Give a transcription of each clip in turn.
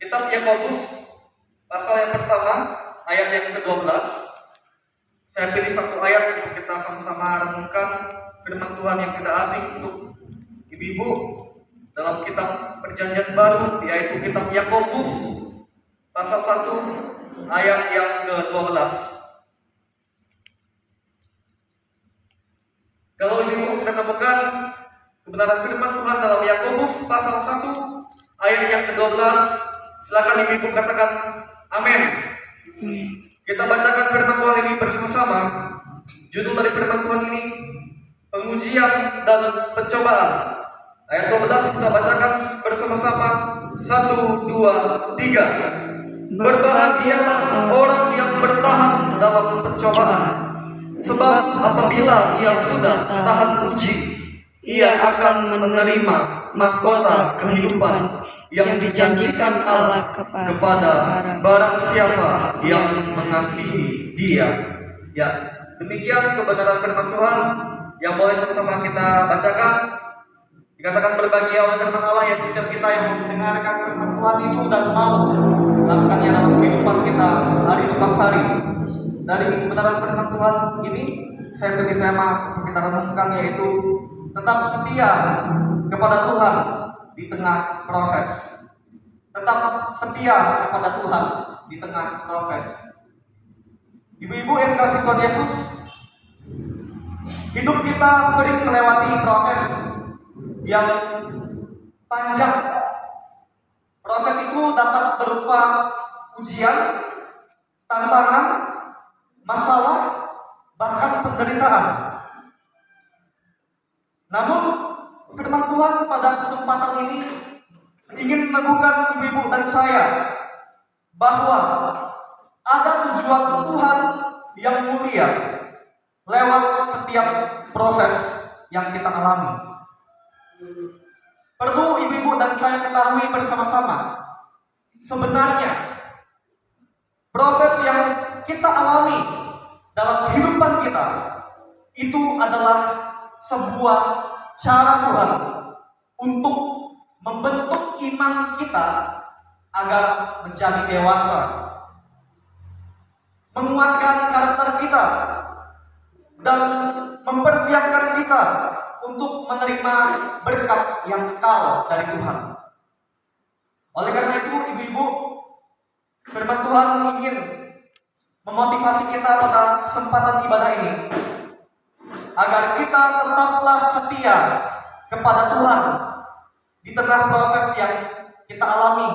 Kitab Yakobus pasal yang pertama ayat yang ke-12. Saya pilih satu ayat untuk kita sama-sama renungkan firman Tuhan yang tidak asing untuk ibu-ibu dalam kitab Perjanjian Baru, yaitu kitab Yakobus pasal 1 ayat yang ke-12. Kalau ibu sudah temukan kebenaran firman Tuhan dalam Yakobus pasal 1 ayat yang ke-12, silakan ibu katakan amin. Kita bacakan firman Tuhan ini bersama-sama. Judul dari firman Tuhan ini pengujian dan pencobaan. Ayat 12 kita bacakan bersama-sama. 1, 2, 3. Berbahagialah orang yang bertahan dalam pencobaan, sebab apabila ia sudah tahan uji, ia akan menerima mahkota kehidupan yang dijanjikan Allah kepada barang siapa yang mengasihi Dia. Ya, demikian kebenaran firman Tuhan yang boleh sama-sama kita bacakan. Dikatakan berbahagia oleh firman Allah, yaitu setiap kita yang mendengarkan firman Tuhan itu dan mau melakukannya dalam kehidupan kita hari lepas hari. Dari kebenaran firman Tuhan ini, saya beri tema untuk kita renungkan, yaitu tetap setia kepada Tuhan di tengah proses. Tetap setia kepada Tuhan di tengah proses. Ibu-ibu yang kasih Tuhan Yesus, hidup kita sering melewati proses yang panjang. Proses itu dapat berupa ujian, tantangan, masalah, bahkan penderitaan. Namun firman Tuhan pada kesempatan ini ingin meneguhkan ibu-ibu dan saya bahwa ada tujuan Tuhan yang mulia lewat setiap proses yang kita alami. Perlu ibu-ibu dan saya ketahui bersama-sama, sebenarnya proses yang kita alami dalam kehidupan kita itu adalah sebuah cara Tuhan untuk membentuk iman kita agar menjadi dewasa, menguatkan karakter kita, dan mempersiapkan kita untuk menerima berkat yang kekal dari Tuhan. Oleh karena itu, ibu-ibu, firman Tuhan ingin memotivasi kita pada kesempatan ibadah ini agar kita tetaplah setia kepada Tuhan di tengah proses yang kita alami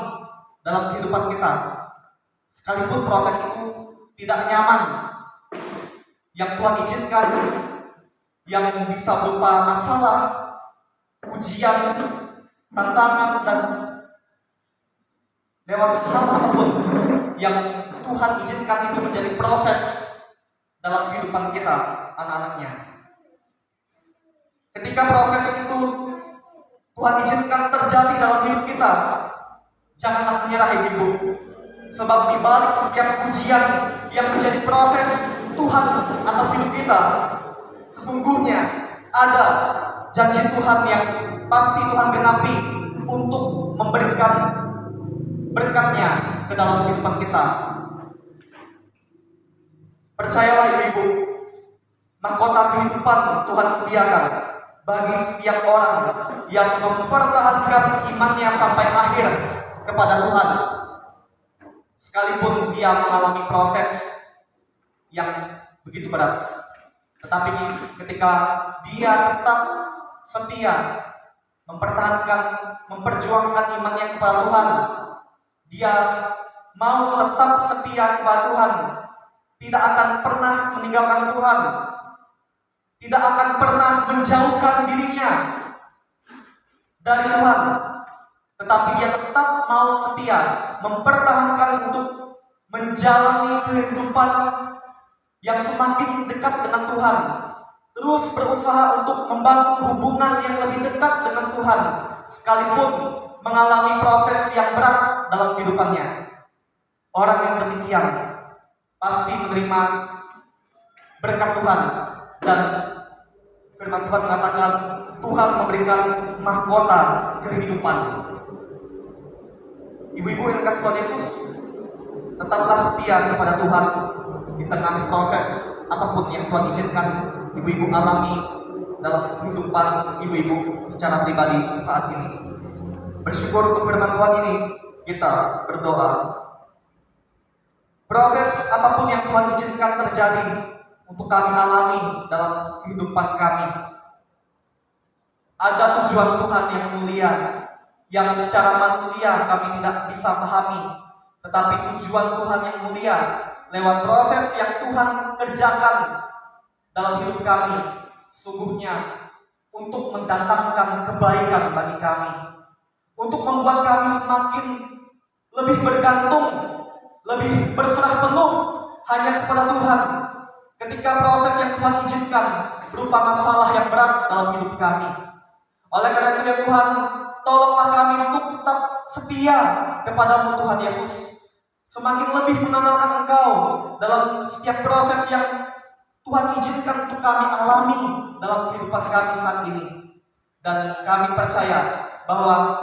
dalam kehidupan kita, sekalipun proses itu tidak nyaman, yang Tuhan izinkan, yang bisa berupa masalah, ujian, tantangan, dan lewat hal apapun yang Tuhan izinkan itu menjadi proses dalam kehidupan kita, anak-anaknya. Ketika proses itu Tuhan izinkan terjadi dalam hidup kita, janganlah menyerah ibu, sebab di balik setiap ujian yang menjadi proses Tuhan atas hidup kita, sesungguhnya ada janji Tuhan yang pasti Tuhan genapi untuk memberikan berkatnya ke dalam kehidupan kita. Percayalah ibu-ibu, mahkota kehidupan Tuhan sediakan bagi setiap orang yang mempertahankan imannya sampai akhir kepada Tuhan, sekalipun dia mengalami proses yang begitu berat. Tetapi ketika dia tetap setia mempertahankan, memperjuangkan imannya kepada Tuhan, dia mau tetap setia kepada Tuhan, tidak akan pernah meninggalkan Tuhan, tidak akan pernah menjauhkan dirinya dari Tuhan, tetapi dia tetap mau setia mempertahankan untuk menjalani kehidupan yang semakin dekat dengan Tuhan, terus berusaha untuk membangun hubungan yang lebih dekat dengan Tuhan, sekalipun mengalami proses yang berat dalam kehidupannya. Orang yang demikian pasti menerima berkat Tuhan, dan firman Tuhan mengatakan Tuhan memberikan mahkota kehidupan. Ibu-ibu yang kasih Tuhan Yesus, tetaplah setia kepada Tuhan di tengah proses apapun yang Tuhan izinkan ibu-ibu alami dalam kehidupan ibu-ibu secara pribadi saat ini. Bersyukur untuk firman Tuhan ini, kita berdoa. Proses apapun yang Tuhan izinkan terjadi untuk kami alami dalam kehidupan kami, ada tujuan Tuhan yang mulia yang secara manusia kami tidak bisa pahami, tetapi tujuan Tuhan yang mulia lewat proses yang Tuhan kerjakan dalam hidup kami sungguhnya untuk mendatangkan kebaikan bagi kami, untuk membuat kami semakin lebih bergantung, lebih berserah penuh hanya kepada Tuhan ketika proses yang Tuhan izinkan berupa masalah yang berat dalam hidup kami. Oleh karena itu ya Tuhan, tolonglah kami untuk tetap setia kepadamu Tuhan Yesus, semakin lebih mengenalkan Engkau dalam setiap proses yang Tuhan izinkan untuk kami alami dalam kehidupan kami saat ini. Dan kami percaya bahwa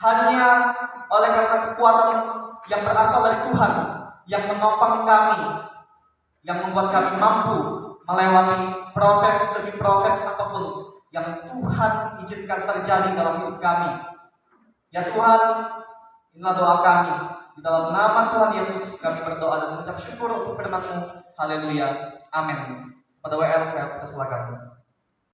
hanya oleh karena kekuatan yang berasal dari Tuhan yang menopang kami, yang membuat kami mampu melewati proses demi proses apapun yang Tuhan izinkan terjadi dalam hidup kami. Ya Tuhan, inilah doa kami. Di dalam nama Tuhan Yesus kami berdoa dan mengucap syukur untuk firman-Mu. Haleluya. Amin. Pada WL saya persilakan.